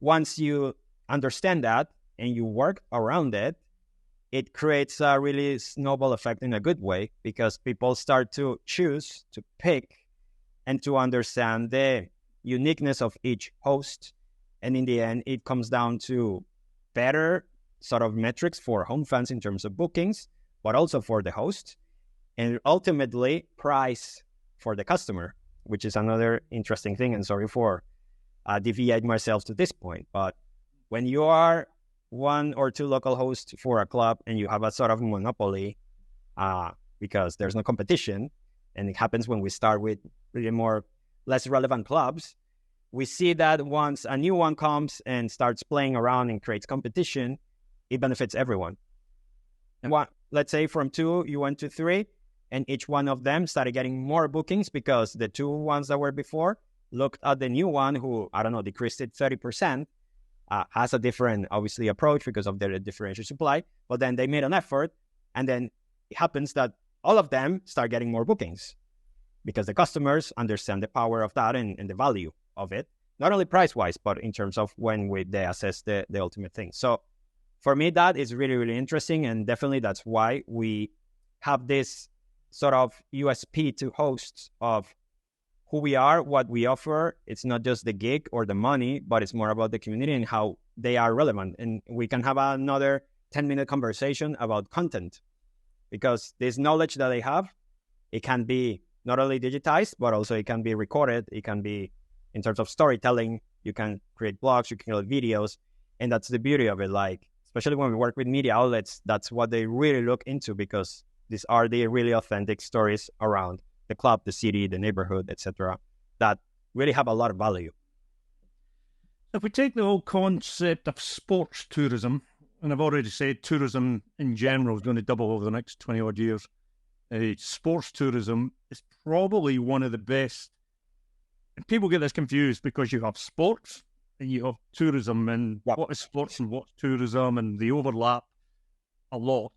once you understand that and you work around it, it creates a really snowball effect in a good way, because people start to choose, to pick, and to understand the uniqueness of each host. And in the end, it comes down to better sort of metrics for HomeFans in terms of bookings, but also for the host, and ultimately price for the customer, which is another interesting thing. And sorry for deviating myself to this point, but when you are one or two local hosts for a club and you have a sort of monopoly, because there's no competition, and it happens when we start with really less relevant clubs, we see that once a new one comes and starts playing around and creates competition, it benefits everyone. And let's say from 2, you went to 3, and each one of them started getting more bookings because the 2 ones that were before looked at the new one who, I don't know, decreased it 30%, has a different, obviously, approach because of their differential supply, but then they made an effort, and then it happens that all of them start getting more bookings because the customers understand the power of that and the value of it, not only price-wise, but in terms of when they assess the ultimate thing. So for me, that is really, really interesting, and definitely that's why we have this sort of USP to hosts of who we are, what we offer. It's not just the gig or the money, but it's more about the community and how they are relevant. And we can have another 10-minute conversation about content, because this knowledge that they have, it can be not only digitized, but also it can be recorded. It can be in terms of storytelling. You can create blogs, you can create videos, and that's the beauty of it. Like, especially when we work with media outlets, that's what they really look into, because these are the really authentic stories around the club, the city, the neighborhood, etc., that really have a lot of value. If we take the whole concept of sports tourism, and I've already said tourism in general is going to double over the next 20-odd years, sports tourism is probably one of the best. And people get this confused because you have sports and you have tourism, and what is sports and what's tourism, and they overlap a lot.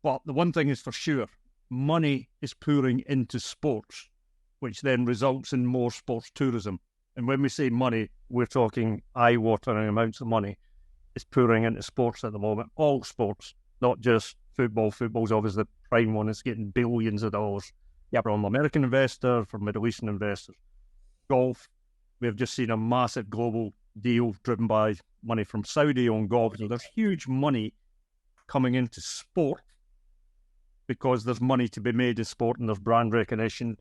But the one thing is for sure, money is pouring into sports, which then results in more sports tourism. And when we say money, we're talking eye-watering amounts of money is pouring into sports at the moment. All sports, not just football. Football's obviously the prime one. It's getting billions of dollars from American investors, from Middle Eastern investors. Golf, we've just seen a massive global deal driven by money from Saudi on golf. So there's huge money coming into sport because there's money to be made in sport and there's brand recognition.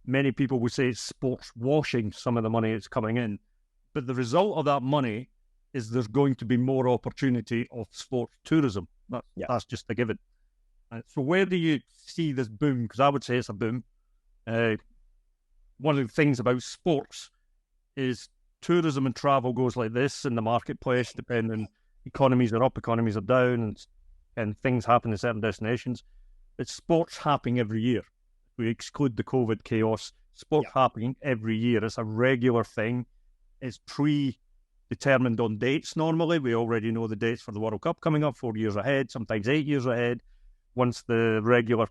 Many people would say it's sports washing, some of the money that's coming in. But the result of that money is there's going to be more opportunity of sports tourism. That's just a given. So where do you see this boom? Because I would say it's a boom. One of the things about sports is tourism and travel goes like this in the marketplace, depending economies are up, economies are down, and things happen in certain destinations. But sports happening every year. We exclude the COVID chaos. Sports happening every year. It's a regular thing. It's predetermined on dates normally. We already know the dates for the World Cup coming up 4 years ahead, sometimes 8 years ahead. Once the regular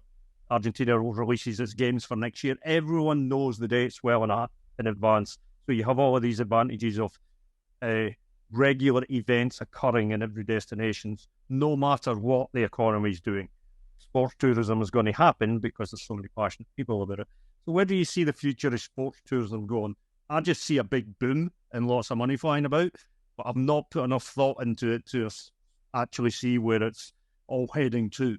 Argentina releases its games for next year, everyone knows the dates well in advance. So you have all of these advantages of regular events occurring in every destination, no matter what the economy is doing. Sports tourism is going to happen because there's so many passionate people about it. So where do you see the future of sports tourism going? I just see a big boom and lots of money flying about, but I've not put enough thought into it to actually see where it's all heading to.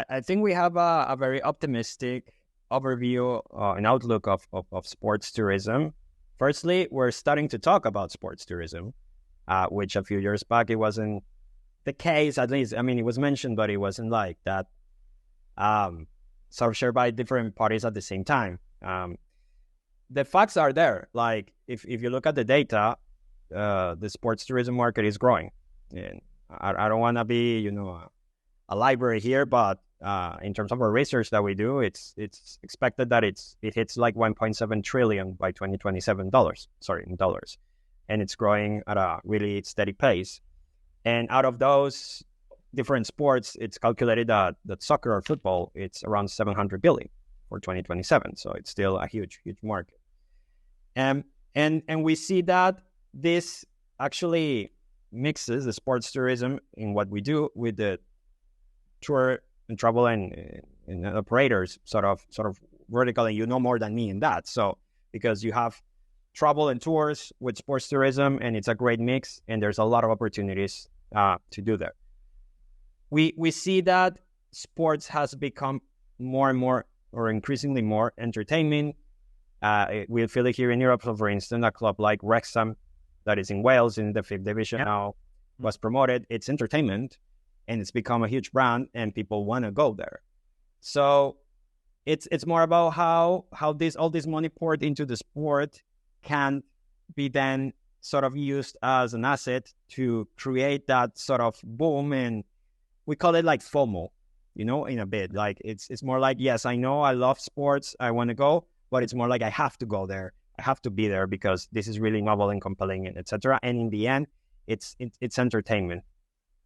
I think we have a very optimistic overview and outlook of sports tourism. Firstly, we're starting to talk about sports tourism, which a few years back it wasn't the case, at least. I mean, it was mentioned, but it wasn't like that sort of shared by different parties at the same time. The facts are there. Like, if you look at the data, the sports tourism market is growing. And I don't want to be, a library here, but in terms of our research that we do, it's expected that it hits like 1.7 trillion by 2027 in dollars. And it's growing at a really steady pace. And out of those different sports, it's calculated that soccer or football, it's around 700 billion for 2027. So it's still a huge market. And we see that this actually mixes the sports tourism in what we do with the tour and travel and operators sort of vertical, and more than me in that. So because you have travel and tours with sports tourism, and it's a great mix, and there's a lot of opportunities to do that. We see that sports has become more and more, or increasingly more, entertainment. We feel it here in Europe. So, for instance, a club like Wrexham, that is in Wales in the 5th division now, was promoted. It's entertainment, and it's become a huge brand, and people want to go there. So it's more about how all this money poured into the sport can be then sort of used as an asset to create that sort of boom. And we call it like FOMO, in a bit. Like it's more like, yes, I know I love sports, I want to go, but it's more like I have to go there. I have to be there because this is really novel and compelling, and etc. And in the end, it's entertainment.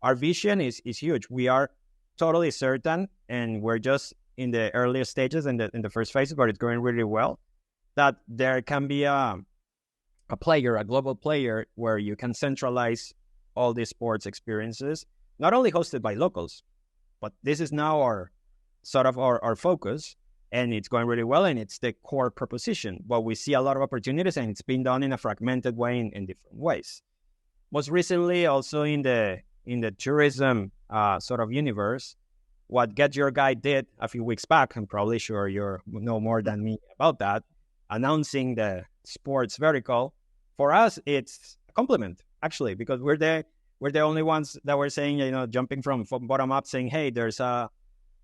Our vision is huge. We are totally certain, and we're just in the earliest stages in the first phase, but it's going really well, that there can be a global player, where you can centralize all these sports experiences, not only hosted by locals, but this is now our focus, and it's going really well, and it's the core proposition. But we see a lot of opportunities, and it's been done in a fragmented way in different ways. Most recently, also in the tourism sort of universe, what Get Your Guide did a few weeks back, I'm probably sure you know more than me about that, announcing the sports vertical. For us, it's a compliment, actually, because we're the only ones that were saying, jumping from bottom up, saying, hey, there's a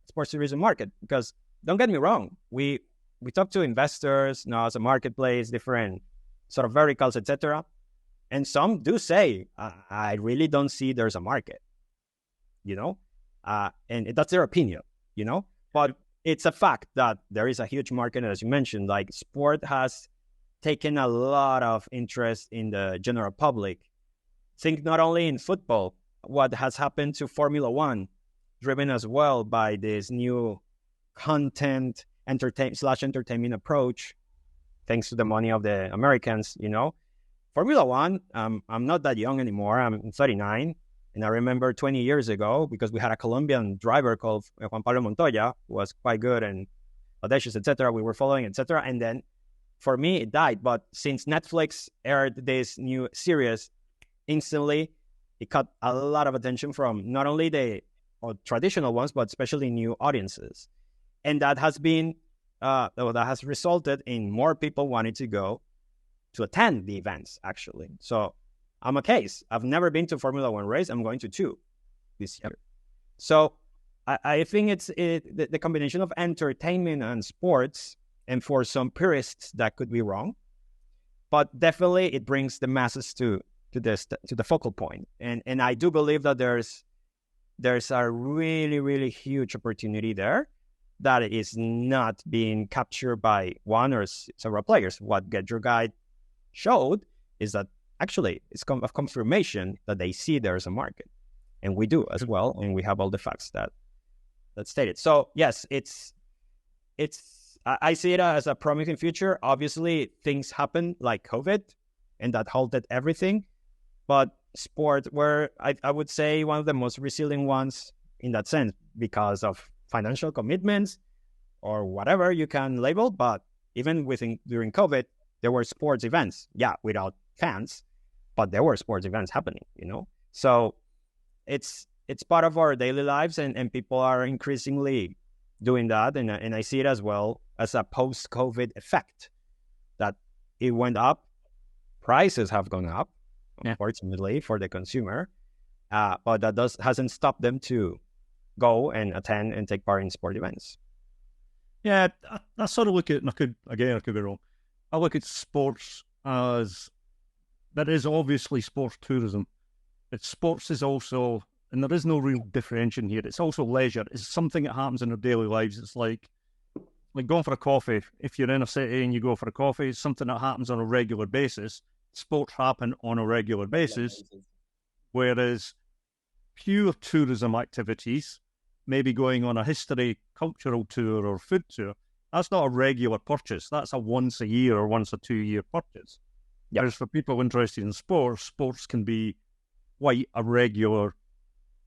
sports tourism market. Because don't get me wrong, we talk to investors as a marketplace, different sort of verticals, etc. And some do say, I really don't see there's a market, and that's their opinion, But it's a fact that there is a huge market. As you mentioned, like, sport has taken a lot of interest in the general public. Think not only in football, what has happened to Formula One, driven as well by this new content entertainment approach, thanks to the money of the Americans, Formula One, I'm not that young anymore. I'm 39. And I remember 20 years ago, because we had a Colombian driver called Juan Pablo Montoya, who was quite good and audacious, etc. We were following, etc. And then for me, it died. But since Netflix aired this new series, instantly it caught a lot of attention from not only the traditional ones, but especially new audiences. And that has been, that has resulted in more people wanting to go to attend the events, actually. So I'm a case. I've never been to Formula One race. I'm going to 2 this year. So I think it's the combination of entertainment and sports, and for some purists that could be wrong, but definitely it brings the masses to the focal point. And I do believe that there's a really, really huge opportunity there that is not being captured by one or several players. What Get Your Guide showed is that actually it's a confirmation that they see there's a market, and we do as well, and we have all the facts that stated. So yes, I see it as a promising future. Obviously, things happen like COVID, and that halted everything. But sport were, I would say, one of the most resilient ones in that sense, because of financial commitments or whatever you can label. But even during COVID, there were sports events. Yeah, without fans, but there were sports events happening, So it's part of our daily lives, and people are increasingly doing that. And I see it as well as a post-COVID effect, that it went up. Prices have gone up, unfortunately, for the consumer. But that hasn't stopped them to go and attend and take part in sport events. Yeah, I sort of look at, and I could be wrong, I look at sports as, there is obviously sports tourism, but sports is also, and there is no real differentiation here, it's also leisure. It's something that happens in our daily lives. It's like going for a coffee. If you're in a city and you go for a coffee, it's something that happens on a regular basis. Sports happen on a regular basis, whereas pure tourism activities, maybe going on a history, cultural tour or food tour, that's not a regular purchase. That's a once a year or once a 2 year purchase. Yep. Whereas for people interested in sports, sports can be quite a regular.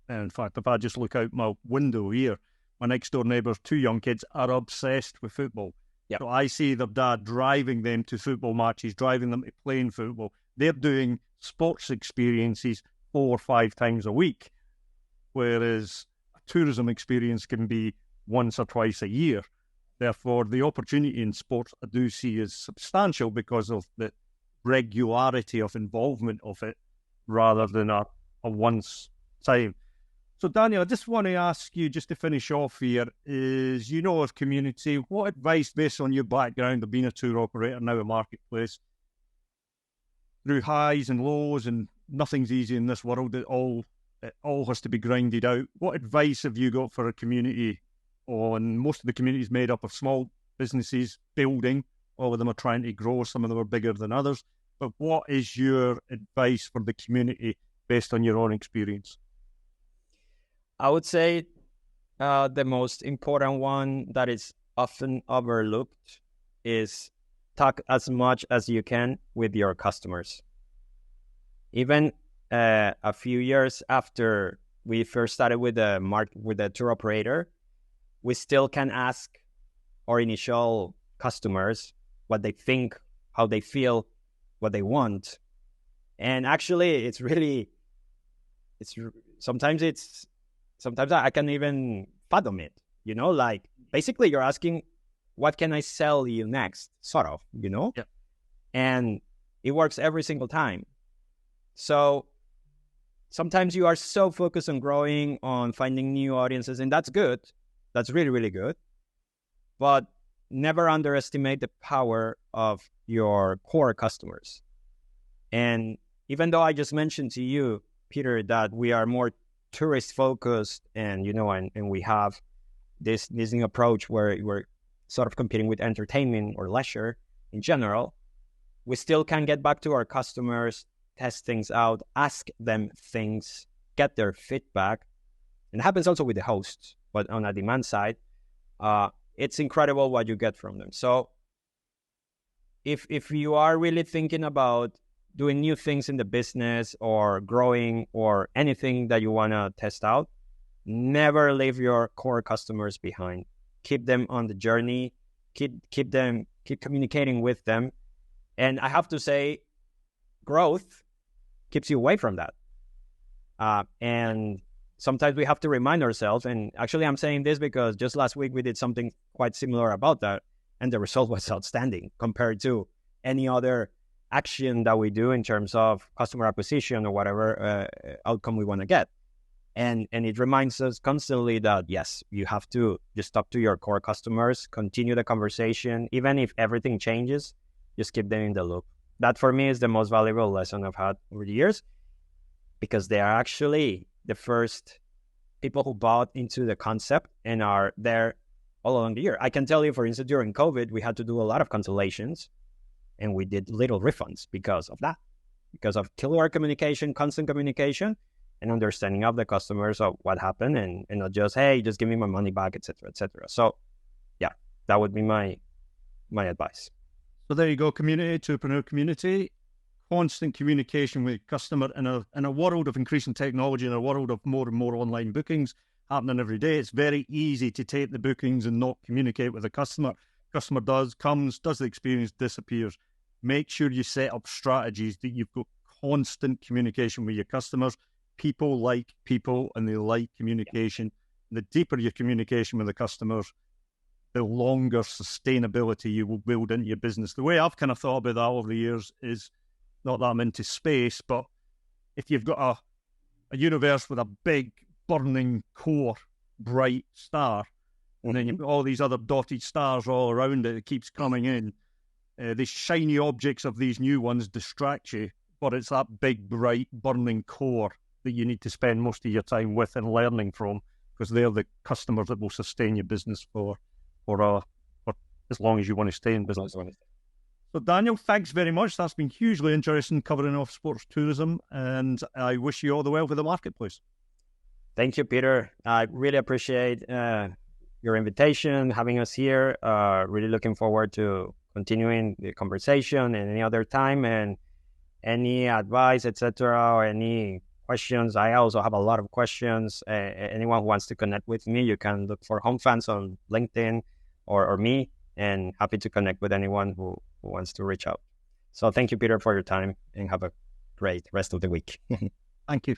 In fact, if I just look out my window here, my next door neighbours, 2 young kids, are obsessed with football. Yep. So I see their dad driving them to football matches, driving them to playing football. They're doing sports experiences 4 or 5 times a week, whereas a tourism experience can be once or twice a year. Therefore, the opportunity in sports I do see is substantial because of the regularity of involvement of it, rather than a once time. So, Daniel, I just want to ask you, just to finish off here, is, our community, what advice, based on your background of being a tour operator, now a marketplace, through highs and lows, and nothing's easy in this world, it all has to be grinded out. What advice have you got for a community? And most of the community is made up of small businesses building. All of them are trying to grow. Some of them are bigger than others. But what is your advice for the community based on your own experience? I would say the most important one that is often overlooked is talk as much as you can with your customers. Even a few years after we first started with the tour operator, we still can ask our initial customers what they think, how they feel, what they want. And actually, sometimes I can even fathom it, like basically you're asking, what can I sell you next? Sort of, Yeah. And it works every single time. So sometimes you are so focused on growing, on finding new audiences, and that's good. That's really, really good. But never underestimate the power of your core customers. And even though I just mentioned to you, Peter, that we are more tourist focused, and and we have this new approach where we're sort of competing with entertainment or leisure in general, we still can get back to our customers, test things out, ask them things, get their feedback. And it happens also with the hosts, but on a demand side, it's incredible what you get from them. So if you are really thinking about doing new things in the business or growing or anything that you want to test out, never leave your core customers behind. Keep them on the journey. Keep communicating with them. And I have to say, growth keeps you away from that. And sometimes we have to remind ourselves, and actually I'm saying this because just last week we did something quite similar about that, and the result was outstanding compared to any other action that we do in terms of customer acquisition or whatever outcome we want to get. And it reminds us constantly that, yes, you have to just talk to your core customers, continue the conversation, even if everything changes, just keep them in the loop. That for me is the most valuable lesson I've had over the years, because they are actually the first people who bought into the concept and are there all along the year. I can tell you, for instance, during COVID, we had to do a lot of cancellations and we did little refunds because of that, because of killer communication, constant communication, and understanding of the customers of what happened, and not just, hey, just give me my money back, etc., etc. So yeah, that would be my advice. So there you go, community, Tourpreneur community. Constant communication with customer in a world of increasing technology, in a world of more and more online bookings happening every day. It's very easy to take the bookings and not communicate with the customer. Customer does the experience, disappears. Make sure you set up strategies that you've got constant communication with your customers. People like people and they like communication. The deeper your communication with the customers, the longer sustainability you will build into your business. The way I've kind of thought about that over the years is, not that I'm into space, but if you've got a universe with a big burning core, bright star, and then you've got all these other dotted stars all around it, it keeps coming in. These shiny objects of these new ones distract you, but it's that big, bright, burning core that you need to spend most of your time with and learning from, because they're the customers that will sustain your business for as long as you want to stay in business. So Daniel, thanks very much. That's been hugely interesting covering off sports tourism, and I wish you all the well with the marketplace. Thank you, Peter. I really appreciate your invitation, having us here. Really looking forward to continuing the conversation and any other time, and any advice, etc., or any questions. I also have a lot of questions. Anyone who wants to connect with me, you can look for HomeFans on LinkedIn or me, and happy to connect with anyone who wants to reach out. So thank you, Peter, for your time, and have a great rest of the week. Thank you.